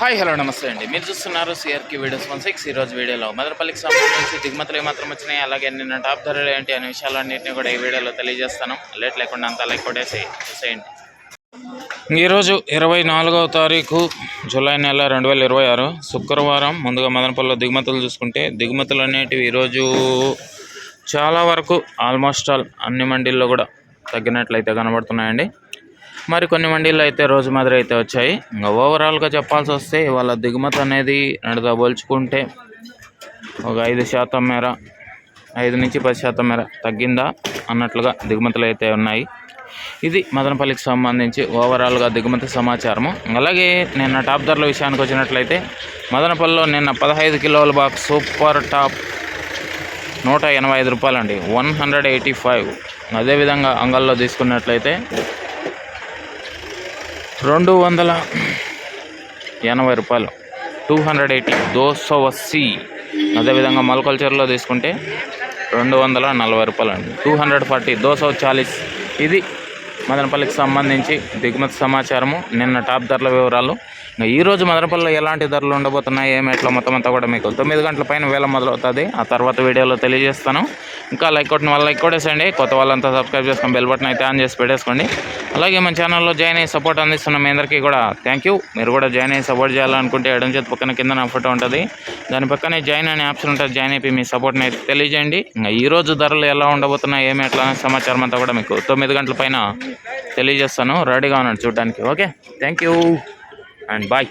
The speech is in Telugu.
హాయ్ హలో నమస్తే అండి. మీరు చూస్తున్నారు సిఆర్కి వీడియోస్ 16. ఈరోజు వీడియోలో మదనపల్లికి సంబంధించి దిగుమతులు ఏమాత్రం వచ్చినాయి, అలాగే నిన్న టాప్ ధరలు ఏంటి అనే విషయాలన్నింటినీ కూడా ఈ వీడియోలో తెలియజేస్తాను. లేట్ లేకుండా అంతా లైక్ కొట్టేసి చూసేయండి. ఈరోజు 24వ తారీఖు జూలై నెల 2026 శుక్రవారం. ముందుగా మదనపల్లిలో దిగుమతులు చూసుకుంటే దిగుమతులు అనేటివి ఈరోజు చాలా వరకు ఆల్మోస్ట్ ఆల్ అన్ని మండీల్లో కూడా తగ్గినట్లయితే కనబడుతున్నాయండి. మరి కొన్ని మండీల్లో అయితే రోజు మాదిరి అయితే వచ్చాయి. ఇంకా ఓవరాల్గా చెప్పాల్సి వస్తే వాళ్ళ దిగుమతి అనేది నడుదా పోల్చుకుంటే ఒక 5% మేర, 5 నుంచి 10% మేర తగ్గిందా అన్నట్లుగా దిగుమతులు అయితే ఉన్నాయి. ఇది మదనపల్లికి సంబంధించి ఓవరాల్గా దిగుమతి సమాచారము. అలాగే నిన్న టాప్ ధరల విషయానికి వచ్చినట్లయితే మదనపల్లిలో నిన్న 15 కిలోల బాక్స్ సూపర్ టాప్ 185 రూపాయలండి, 185. అదేవిధంగా అంగల్లో తీసుకున్నట్లయితే 280 రూపాయలు, 280, 280. అదేవిధంగా మల్కల్చర్లో తీసుకుంటే 240 రూపాయలు అండి, 240, 240. ఇది మదనపల్లికి సంబంధించి దిగుమతి సమాచారము, నిన్న టాప్ ధరల వివరాలు. ఈరోజు మదనపల్లిలో ఎలాంటి ధరలు ఉండబోతున్నాయి, ఏమి ఎట్లా మొత్తం అంతా కూడా మీకు 9 గంటల పైన వేల మొదలవుతుంది. ఆ తర్వాత వీడియోలో తెలియజేస్తాను. ఇంకా లైక్ కొట్టిన వాళ్ళు లైక్ కొట్టేసండి, కొత్త వాళ్ళంతా సబ్స్క్రైబ్ చేసుకొని బెల్ బటన్ అయితే ఆన్ చేసి పెట్టేసుకోండి. అలాగే మన ఛానల్లో జాయిన్ అయ్యి సపోర్ట్ అందిస్తున్న మీ అందరికీ కూడా థ్యాంక్ యూ. మీరు కూడా జాయిన్ అయ్యి సపోర్ట్ చేయాలనుకుంటే ఎడం చేతి పక్కన కింద నా ఫోటో ఉంటుంది, దాని పక్కనే జాయిన్ అనే ఆప్షన్ ఉంటుంది. జాయిన్ అయిపోయి మీ సపోర్ట్ని అయితే తెలియజేయండి. ఇంకా ఈరోజు ధరలు ఎలా ఉండబోతున్నాయి, ఏమి ఎట్లా సమాచారం అంతా కూడా మీకు 9 గంటల పైన తెలియజేస్తాను. రెడీగా ఉన్నాడు చూడడానికి. Okay, thank you and bye.